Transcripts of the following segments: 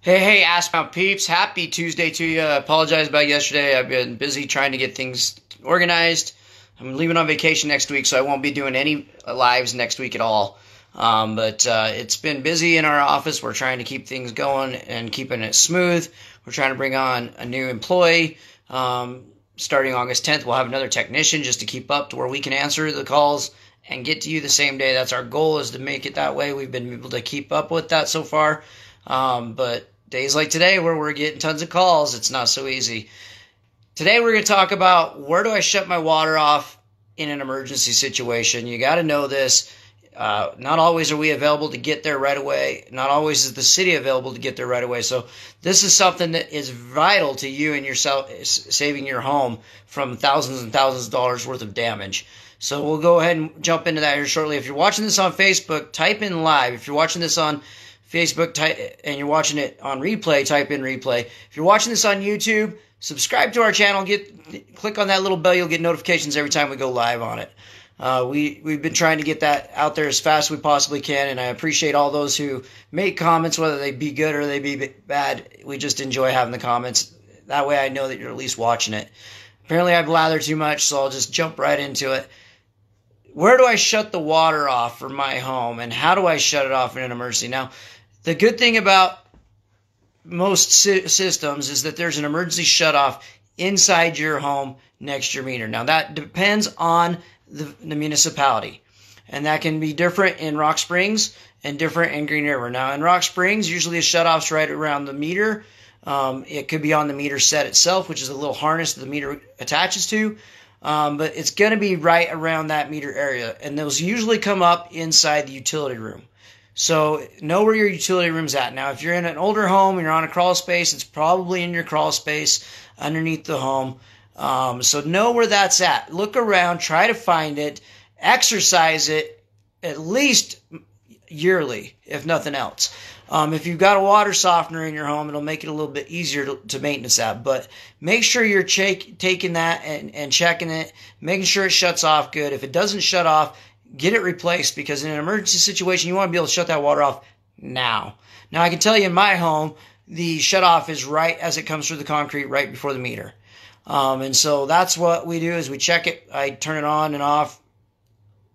Hey, Ask My Peeps. Happy Tuesday to you. I apologize about yesterday. I've been busy trying to get things organized. I'm leaving on vacation next week, so I won't be doing any lives next week at all. But it's been busy in our office. We're trying to keep things going and keeping it smooth. We're trying to bring on a new employee. Starting August 10th, we'll have another technician just to keep up to where we can answer the calls and get to you the same day. That's our goal, is to make it that way. We've been able to keep up with that so far. But days like today where we're getting tons of calls, it's not so easy. Today we're going to talk about where do I shut my water off in an emergency situation. You got to know this. Not always are we available to get there right away. Not always is the city available to get there right away. So this is something that is vital to you and yourself, saving your home from thousands and thousands of dollars worth of damage. So we'll go ahead and jump into that here shortly. If you're watching this on Facebook, type in live. If you're watching this on Facebook and you're watching it on replay, type in replay. If you're watching this on YouTube, subscribe to our channel. Click on that little bell. You'll get notifications every time we go live on it. We've been trying to get that out there as fast as we possibly can, and I appreciate all those who make comments, whether they be good or they be bad. We just enjoy having the comments. That way I know that you're at least watching it. Apparently I blather too much, so I'll just jump right into it. Where do I shut the water off for my home, and how do I shut it off in an emergency? Now, the good thing about most systems is that there's an emergency shutoff inside your home next to your meter. Now, that depends on the municipality, and that can be different in Rock Springs and different in Green River. Now, in Rock Springs, usually the shutoff's right around the meter. It could be on the meter set itself, which is a little harness that the meter attaches to. But it's going to be right around that meter area, and those usually come up inside the utility room. So know where your utility room's at. Now, if you're in an older home and you're on a crawl space, it's probably in your crawl space underneath the home. So know where that's at. Look around, try to find it, exercise it at least yearly, if nothing else. If you've got a water softener in your home, it'll make it a little bit easier to maintenance that. But make sure you're taking that and checking it, making sure it shuts off good. If it doesn't shut off, get it replaced, because in an emergency situation, you want to be able to shut that water off now. Now, I can tell you in my home, the shutoff is right as it comes through the concrete, right before the meter. And so that's what we do, is we check it. I turn it on and off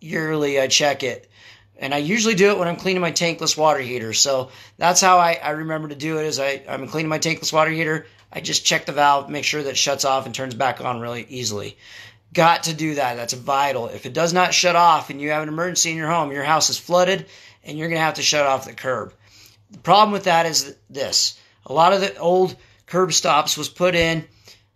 yearly. I check it. And I usually do it when I'm cleaning my tankless water heater. So that's how I remember to do it, is I'm cleaning my tankless water heater. I just check the valve, make sure that it shuts off and turns back on really easily. Got to do that. That's vital. If it does not shut off and you have an emergency in your home, your house is flooded, and you're going to have to shut off the curb. The problem with that is this. A lot of the old curb stops was put in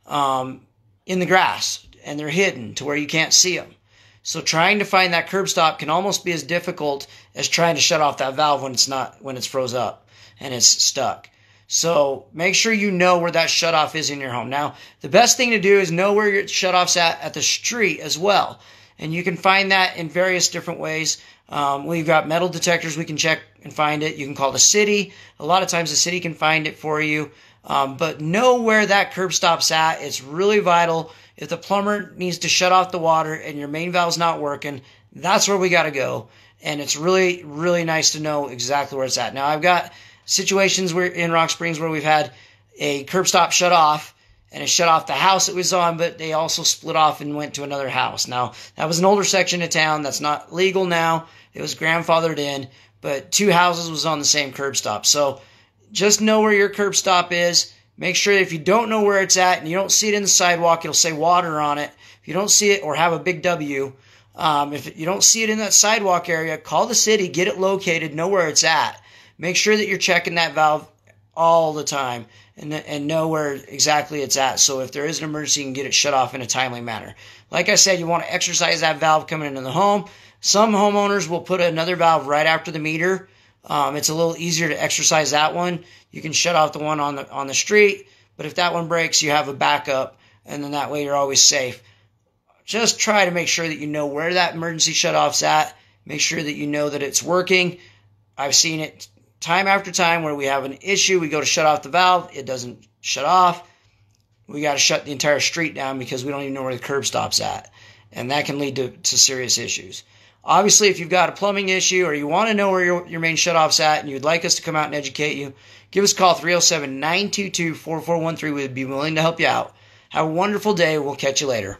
the grass, and they're hidden to where you can't see them. So trying to find that curb stop can almost be as difficult as trying to shut off that valve when it's froze up and it's stuck. So make sure you know where that shutoff is in your home. Now, the best thing to do is know where your shutoff's at the street as well. And you can find that in various different ways. We've got metal detectors. We can check and find it. You can call the city. A lot of times the city can find it for you. But know where that curb stop's at. It's really vital. If the plumber needs to shut off the water and your main valve's not working, that's where we got to go. And it's really, really nice to know exactly where it's at. Now, I've got situations where in Rock Springs where we've had a curb stop shut off, and it shut off the house it was on, but they also split off and went to another house. Now, that was an older section of town. That's not legal now. It was grandfathered in, but 2 houses was on the same curb stop. So just know where your curb stop is. Make sure that if you don't know where it's at and you don't see it in the sidewalk, it'll say water on it. If you don't see it or have a big W, if you don't see it in that sidewalk area, call the city, get it located, know where it's at. Make sure that you're checking that valve all the time and know where exactly it's at. So if there is an emergency, you can get it shut off in a timely manner. Like I said, you want to exercise that valve coming into the home. Some homeowners will put another valve right after the meter. It's a little easier to exercise that one. You can shut off the one on the street, but if that one breaks, you have a backup, and then that way you're always safe. Just try to make sure that you know where that emergency shutoff's at. Make sure that you know that it's working. I've seen it time after time where we have an issue. We go to shut off the valve. It doesn't shut off. We got to shut the entire street down because we don't even know where the curb stop's at. And that can lead to serious issues. Obviously, if you've got a plumbing issue or you want to know where your main shutoff's at and you'd like us to come out and educate you, give us a call, 307-922-4413. We'd be willing to help you out. Have a wonderful day. We'll catch you later.